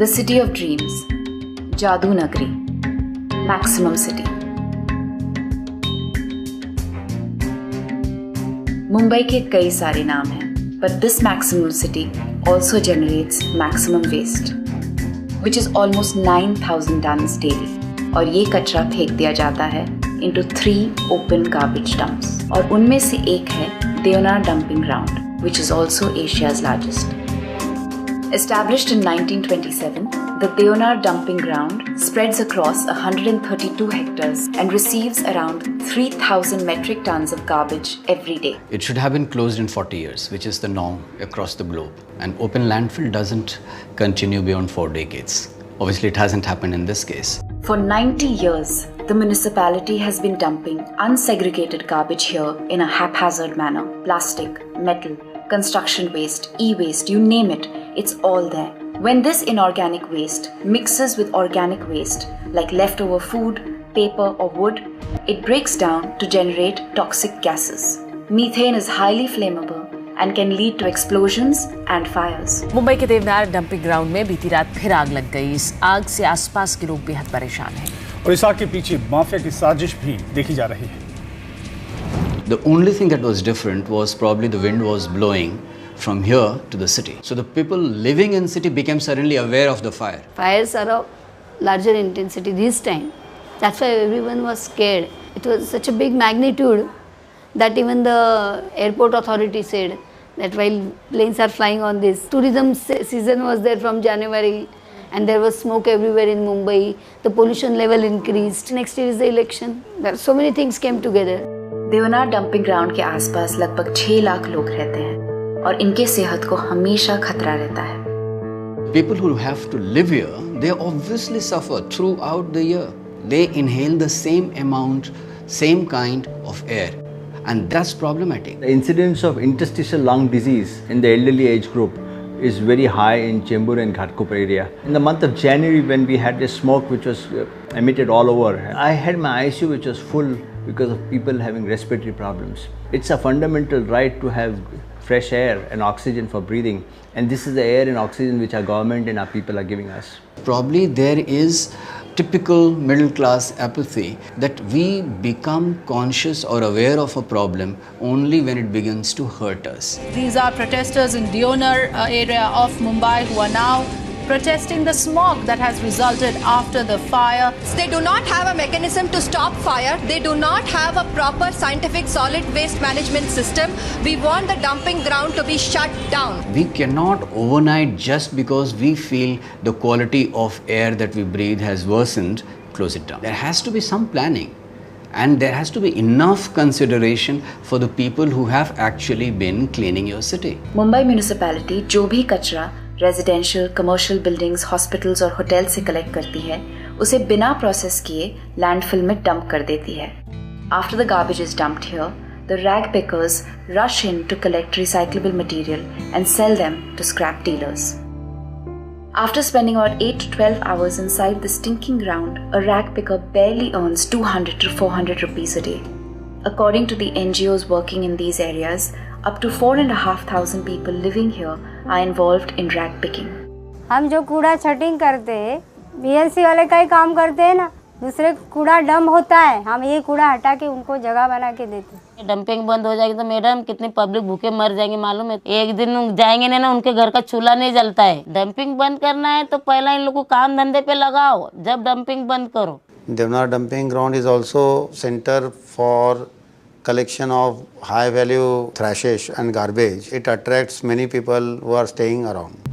The city of dreams, Jadoo Nagari, maximum city. Mumbai के कई सारे नाम हैं, but this maximum city also generates maximum waste, which is almost 9,000 tons daily. और ये कचरा फेंक दिया जाता है into 3 open garbage dumps. और उनमें से एक है Deonar Dumping Ground, which is also Asia's largest. Established in 1927, the Deonar Dumping Ground spreads across 132 hectares and receives around 3,000 metric tons of garbage every day. It should have been closed in 40 years, which is the norm across the globe. An open landfill doesn't continue beyond 4 decades. Obviously, it hasn't happened in this case. For 90 years, the municipality has been dumping unsegregated garbage here in a haphazard manner. Plastic, metal, construction waste, e-waste, you name it, it's all there. When this inorganic waste mixes with organic waste, like leftover food, paper or wood, it breaks down to generate toxic gases. Methane is highly flammable and can lead to explosions and fires. Mumbai के Deonar dumping ground में बीती रात फिर आग लग गई। इस आग से आसपास के लोग बेहद परेशान हैं। और इस आग के पीछे माफिया की साजिश भी देखी जा रही है। The only thing that was different was probably the wind was blowing from here to the city. So the people living in city became suddenly aware of the fire. Fires are of larger intensity this time. That's why everyone was scared. It was such a big magnitude that even the airport authority said that while planes are flying on this, tourism season was there from January and there was smoke everywhere in Mumbai. The pollution level increased. Next year is the election. There are so many things came together. Deonar dumping ground के आसपास लगभग 6 लाख लोग रहते हैं और इनके सेहत को हमेशा खतरा रहता है. People who have to live here, they obviously suffer throughout the year. They inhale the same amount, same kind of air, and that's problematic. The incidence of interstitial lung disease in the elderly age group is very high in Chembur and Ghatkopar area. In the month of January, when we had this smoke which was emitted all over, I had my ICU which was full because of people having respiratory problems. It's a fundamental right to have fresh air and oxygen for breathing, and this is the air and oxygen which our government and our people are giving us. Probably there is typical middle class apathy that we become conscious or aware of a problem only when it begins to hurt us. These are protesters in Deonar area of Mumbai who are now protesting the smog that has resulted after the fire. They do not have a mechanism to stop fire. They do not have a proper scientific solid waste management system. We want the dumping ground to be shut down. We cannot overnight, just because we feel the quality of air that we breathe has worsened, close it down. There has to be some planning, and there has to be enough consideration for the people who have actually been cleaning your city. Mumbai municipality जो भी कचरा residential, commercial buildings, hospitals और hotel से collect करती है, उसे बिना process किए लैंडफिल में डंप कर देती है. After the garbage is dumped here, the rag pickers rush in to collect recyclable material and sell them to scrap dealers. After spending about 8 to 12 hours inside the stinking ground, a rag picker barely earns 200 to 400 rupees a day. According to the NGOs working in these areas, up to 4,500 people living here are involved in rag picking. हम जो कूड़ा छटिंग करते हैं, BNC वाले का ही काम करते हैं ना, दूसरे कूड़ा डंप होता है, हम ये कूड़ा हटा के उनको जगह बना के देते हैं. डंपिंग बंद हो जाएगी तो मैडम कितनी पब्लिक भूखे मर जाएंगे मालूम है. एक दिन जाएंगे ना उनके घर का चूल्हा नहीं जलता है. डंपिंग बंद करना है तो पहला इन लोगों को काम धंधे पे लगाओ, जब डंपिंग बंद करो. Deonar dumping ground is also center for collection of high value trashes and garbage. It attracts many people who are staying around.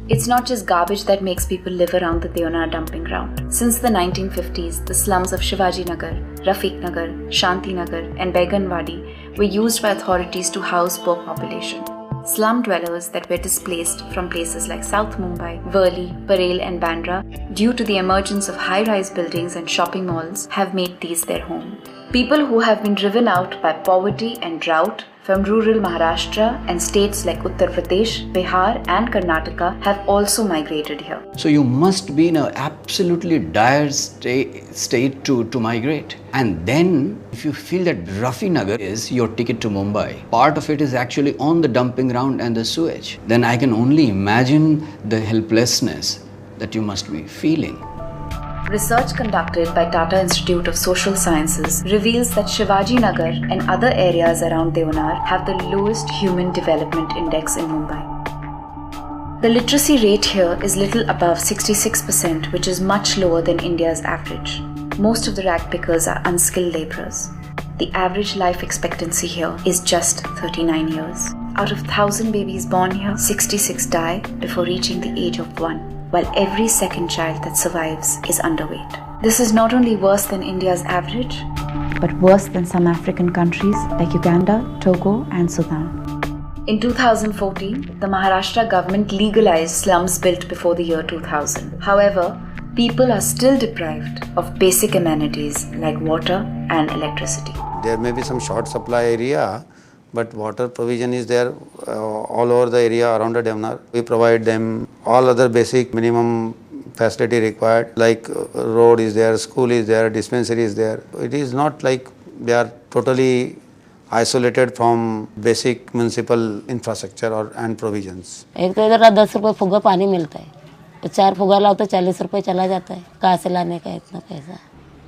It's not just garbage that makes people live around the Deonar dumping ground. Since the 1950s, the slums of Shivaji Nagar, Rafiq Nagar, Shanti Nagar and Beganwadi were used by authorities to house poor population. Slum dwellers that were displaced from places like South Mumbai, Worli, Parel and Bandra due to the emergence of high-rise buildings and shopping malls have made these their home. People who have been driven out by poverty and drought from rural Maharashtra and states like Uttar Pradesh, Bihar and Karnataka have also migrated here. So you must be in an absolutely dire state to migrate. And then if you feel that Rafi Nagar is your ticket to Mumbai, part of it is actually on the dumping ground and the sewage, then I can only imagine the helplessness that you must be feeling. Research conducted by Tata Institute of Social Sciences reveals that Shivaji Nagar and other areas around Deonar have the lowest human development index in Mumbai. The literacy rate here is little above 66%, which is much lower than India's average. Most of the rag pickers are unskilled labourers. The average life expectancy here is just 39 years. Out of 1,000 babies born here, 66 die before reaching the age of 1, while every second child that survives is underweight. This is not only worse than India's average, but worse than some African countries like Uganda, Togo and Sudan. In 2014, the Maharashtra government legalized slums built before the year 2000. However, people are still deprived of basic amenities like water and electricity. There may be some short supply area, but water provision is there all over the area around the Deonar. We provide them all other basic minimum facility required, like road is there, school is there, dispensary is there. It is not like they are totally isolated from basic municipal infrastructure and provisions. एक तो इधर 10 रुपए फुग्गा पानी मिलता है, तो 4 फुग्गा लाओ तो 40 रुपए चला जाता है। कहाँ से लाने का इतना पैसा?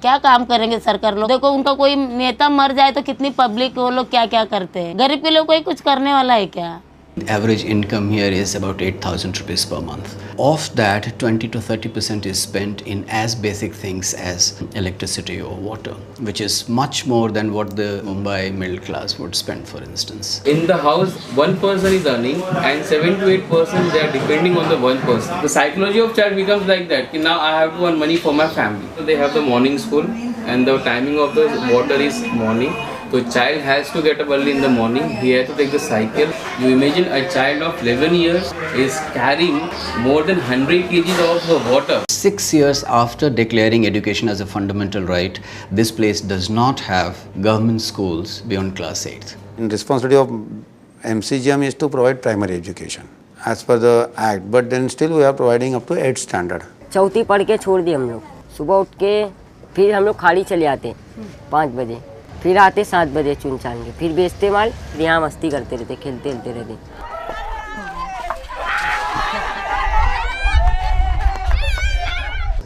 क्या काम करेंगे सरकार लोग? देखो उनका कोई नेता मर जाए तो कितनी पब्लिक वो लोग क्या क्या करते हैं। गरीब के लिए कोई कुछ करने वाला है क्या? Average income here is about 8,000 rupees per month. Of that, 20 to 30% is spent in as basic things as electricity or water, which is much more than what the Mumbai middle class would spend, for instance. In the house, one person is earning and 7 to 8% they are depending on the one person. The psychology of child becomes like that. Now I have to earn money for my family. So they have the morning school and the timing of the water is morning. So child has to get up early in the morning, he has to take the cycle. You imagine a child of 11 years is carrying more than 100 kgs of water. 6 years after declaring education as a fundamental right, this place does not have government schools beyond class 8th. The responsibility of MCGM is to provide primary education as per the act, but then still we are providing up to 8th standard. चौथी पढ़ के छोड़ दिए हम लोग, सुबह उठ के फिर हम लोग खाड़ी चले आते 5 बजे, फिर आते 7 बजे चुन चान के, फिर बेचते माल, फिर यहाँ मस्ती करते रहते, खेलते रहते।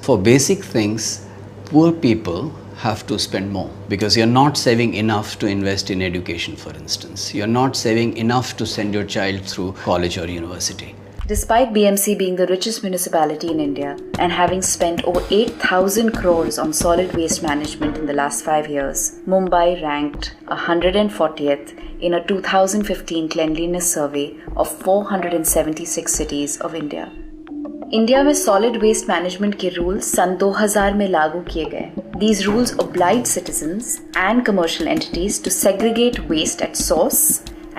For basic things, poor people have to spend more because you're not saving enough to invest in education, for instance. You're not saving enough to send your child through college or university. Despite BMC being the richest municipality in India and having spent over 8,000 crores on solid waste management in the last 5 years, Mumbai ranked 140th in a 2015 cleanliness survey of 476 cities of India. India में solid waste management के rules सन 2000 में लागू किए गए. These rules oblige citizens and commercial entities to segregate waste at source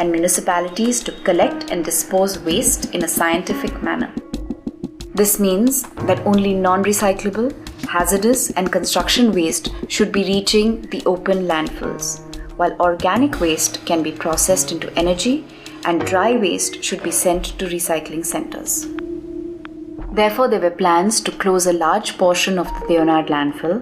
and municipalities to collect and dispose waste in a scientific manner. This means that only non-recyclable, hazardous and construction waste should be reaching the open landfills, while organic waste can be processed into energy and dry waste should be sent to recycling centers. Therefore, there were plans to close a large portion of the Deonar landfill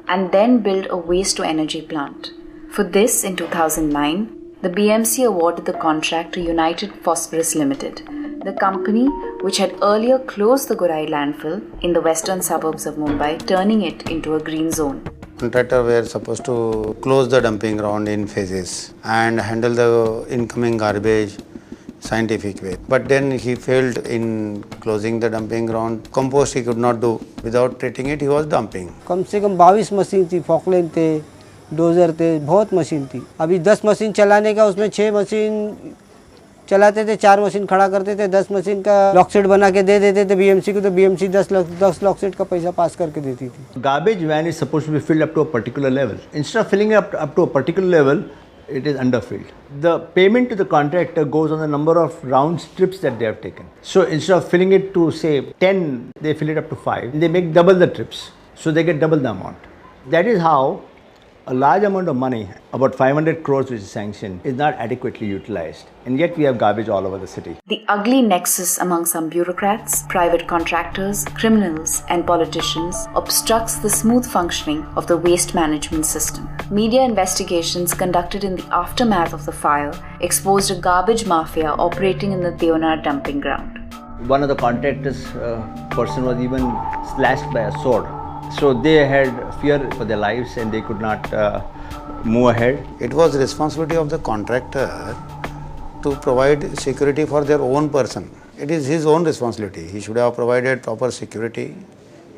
and then build a waste-to-energy plant. For this, in 2009, the BMC awarded the contract to United Phosphorus Limited, the company which had earlier closed the Gorai landfill in the western suburbs of Mumbai, turning it into a green zone. Contractor were supposed to close the dumping ground in phases and handle the incoming garbage scientific way. But then he failed in closing the dumping ground. Compost he could not do. Without treating it, he was dumping. कम से कम 22 machine थी, Falkland थे, dozer थे, बहुत machine थी. अभी 10 machine चलाने का, उसमें 6 मशीन चलाते थे, 4 मशीन खड़ा करते थे, 10 मशीन का लॉकसेट बना के दे देते थे बीएमसी को, तो बीएमसी 10 लॉकसेट का पैसा पास करके देती थी. Garbage van is supposed to be filled up to a particular level. Instead of filling it up to a particular level, it is underfilled. The payment to the contractor goes on the number of round strips that they have taken. So instead of filling it to say 10, they fill it up to 5. They make double the trips, so they get double the amount. That is how a large amount of money, about 500 crores which is sanctioned, is not adequately utilized. And yet we have garbage all over the city. The ugly nexus among some bureaucrats, private contractors, criminals and politicians obstructs the smooth functioning of the waste management system. Media investigations conducted in the aftermath of the fire exposed a garbage mafia operating in the Deonar dumping ground. One of the contractors person was even slashed by a sword. So they had fear for their lives and they could not move ahead. It was the responsibility of the contractor to provide security for their own person. It is his own responsibility. He should have provided proper security.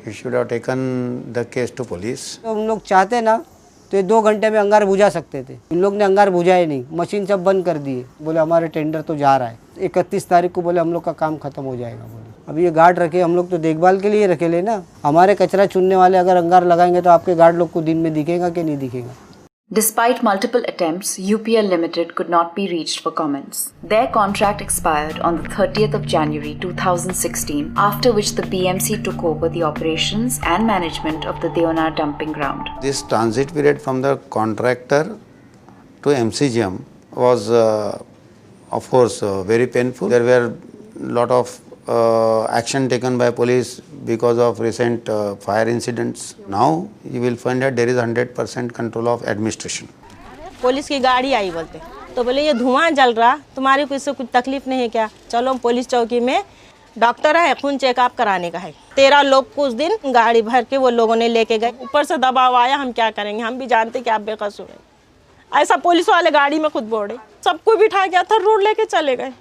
He should have taken the case to police. तो हम लोग चाहते ना तो ये 2 घंटे में अंगार बुझा सकते थे। इन लोग ने अंगार बुझाए नहीं, मशीन सब बंद कर दिए। बोले हमारे टेंडर तो जा रहा है। 31 तारीख को बोले हम लोग का काम खत्म हो जाएगा बोले। अब ये गार्ड रखे, हम लोग तो देखभाल के लिए रखे ले ना। हमारे कचरा चुनने वाले अगर अंगार लगाएंगे तो आपके गार्ड लोग को दिन में दिखेगा कि नहीं दिखेगा। Despite multiple attempts, UPL Limited could not be reached for comments. Their contract expired on the 30th of January 2016, after which the BMC took over the operations and management of the Deonar dumping ground. This transit period from the contractor to MCGM was, of course, very painful. There were a lot of action taken by police because of recent fire incidents. Now you will find that there is 100% control of administration. Police की गाड़ी आई बोलते तो बोले ये धुआं जल रहा, तुम्हारे को इससे कुछ तकलीफ नहीं है क्या? चलो पुलिस चौकी में डॉक्टर है, खून चेकअप कराने का है। 13 लोग को उस दिन गाड़ी भर के वो लोगों ने लेके गए। ऊपर से दबाव आया, हम क्या करेंगे? हम भी जानते कि आप बेकसूर हैं। ऐसा पुलिस वाले गाड़ी में खुद बोले, सबको बिठा के अथर रोड लेके चले गए।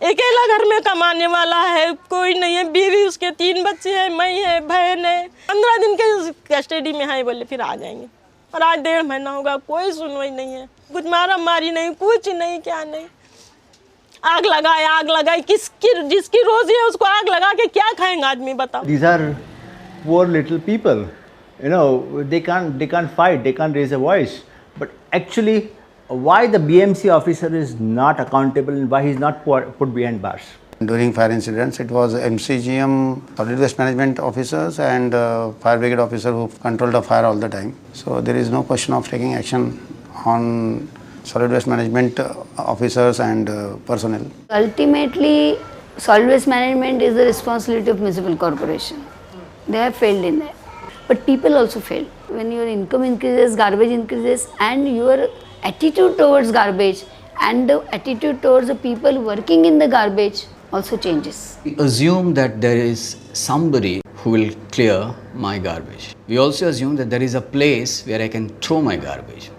अकेला घर में कमाने वाला है, कोई नहीं है, बीवी उसके 3 बच्चे हैं, मैं है, बहन है। 15 दिन के कस्टडी में है, बोले फिर आ जाएंगे। और आज 1.5 महीना होगा, कोई सुनवाई नहीं है, कुछ मारा मारी नहीं, कुछ नहीं, क्या नहीं। आग लगाई, जिसकी रोजी है उसको आग लगा के क्या खाएंगे आदमी, बताओ। These are poor little people, you know, they can't fight, they can't raise a voice. But actually, why the BMC officer is not accountable and why he is not put behind bars? During fire incidents, it was MCGM solid waste management officers and fire brigade officer who controlled the fire all the time. So there is no question of taking action on solid waste management officers and personnel. Ultimately, solid waste management is the responsibility of municipal corporation. They have failed in that. But people also fail. When your income increases, garbage increases, and your attitude towards garbage and the attitude towards the people working in the garbage also changes. We assume that there is somebody who will clear my garbage. We also assume that there is a place where I can throw my garbage.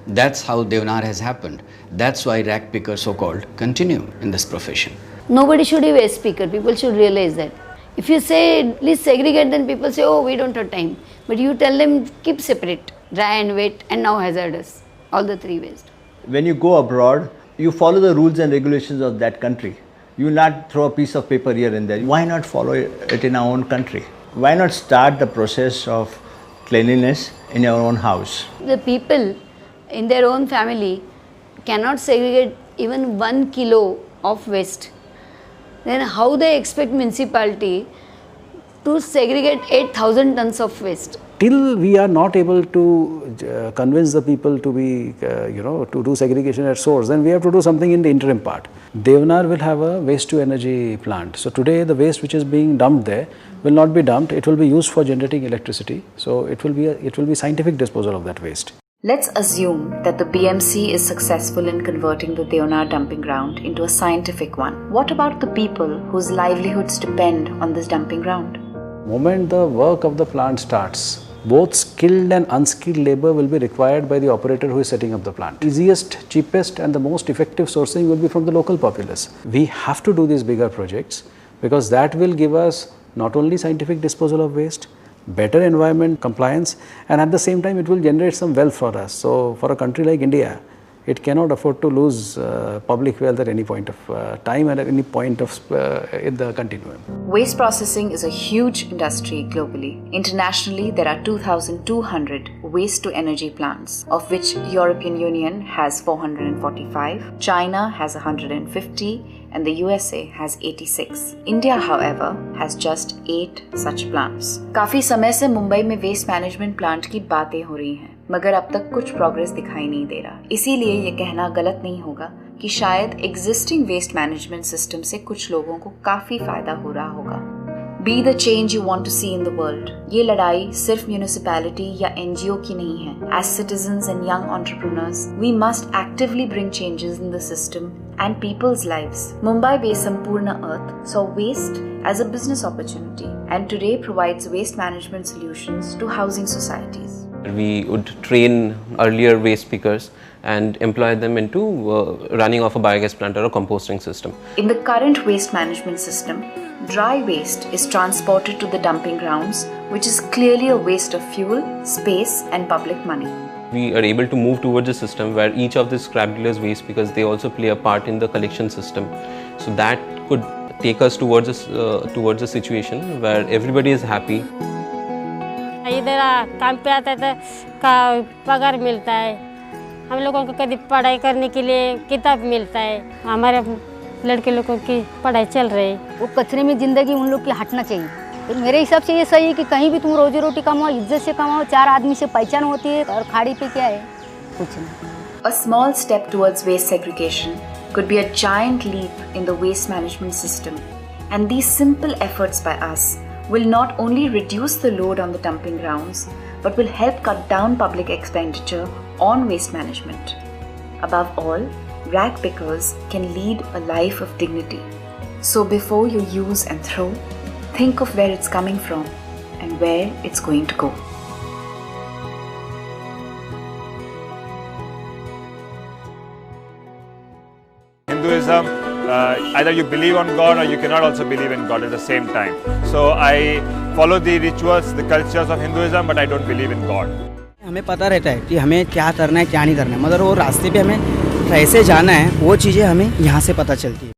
That's how Deonar has happened. That's why rag pickers, so-called, continue in this profession. Nobody should be waste picker. People should realize that. If you say, please segregate, then people say, oh, we don't have time. But you tell them, keep separate, dry and wet, and now hazardous. All the 3 waste. When you go abroad, you follow the rules and regulations of that country. You not throw a piece of paper here and there. Why not follow it in our own country? Why not start the process of cleanliness in your own house? The people in their own family cannot segregate even 1 kilo of waste. Then how they expect municipality to segregate 8,000 tons of waste? Till we are not able to convince the people to be, to do segregation at source, then we have to do something in the interim part. Deonar will have a waste to energy plant. So today the waste which is being dumped there will not be dumped. It will be used for generating electricity. So it will be scientific disposal of that waste. Let's assume that the BMC is successful in converting the Deonar dumping ground into a scientific one. What about the people whose livelihoods depend on this dumping ground? The moment the work of the plant starts, both skilled and unskilled labor will be required by the operator who is setting up the plant. Easiest, cheapest and the most effective sourcing will be from the local populace. We have to do these bigger projects because that will give us not only scientific disposal of waste, better environment compliance, and at the same time it will generate some wealth for us. So for a country like India, it cannot afford to lose public wealth at any point of time and at any point of in the continuum. Waste processing is a huge industry globally. Internationally, there are 2,200 waste-to-energy plants, of which European Union has 445, China has 150, and the USA has 86. India, however, has just 8 such plants. काफी समय से मुंबई में waste management plant की बातें हो रही हैं, मगर अब तक कुछ प्रोग्रेस दिखाई नहीं दे रहा। इसीलिए ये कहना गलत नहीं होगा कि शायद एग्जिस्टिंग वेस्ट मैनेजमेंट सिस्टम से कुछ लोगों को काफी फायदा हो रहा होगा। Be the change you want to see in the world. ये लड़ाई सिर्फ म्यूनिसिपैलिटी या NGO की नहीं है. As citizens and young entrepreneurs, we must actively bring changes in the system and people's lives. Mumbai-based Sampurna Earth saw waste as a business opportunity and today provides waste management solutions to housing societies. We would train earlier waste pickers and employ them into running of a biogas plant or a composting system. In the current waste management system, dry waste is transported to the dumping grounds, which is clearly a waste of fuel, space and public money. We are able to move towards a system where each of the scrap dealers waste because they also play a part in the collection system. So that could take us towards a situation where everybody is happy. इधर काम पे आता है तो पगार मिलता है, हम लोगों को कभी पढ़ाई करने के लिए किताब मिलता है, हमारे लड़के लोगों की पढ़ाई चल रही है। वो कचरे में ज़िंदगी उन लोग की हटना चाहिए। तो मेरे हिसाब से ये सही है कि कहीं भी तुम रोजी रोटी कमाओ, इज्जत से कमाओ, 4 आदमी से पहचान होती है। और खाड़ी पे क्या है, कुछ नहीं। A small step towards waste segregation could be a giant leap in the waste management system, and these simple efforts by us will not only reduce the load on the dumping grounds, but will help cut down public expenditure on waste management. Above all, rag pickers can lead a life of dignity. So before you use and throw, think of where it's coming from and where it's going to go. Hinduism, either you believe on God or you cannot also believe in God at the same time. So I follow the rituals, the cultures of Hinduism, but I don't believe in God. हमें पता रहता है कि हमें क्या करना है क्या नहीं करना है, मगर वो रास्ते पे हमें कैसे जाना है वो चीज़ें हमें यहाँ से पता चलती है।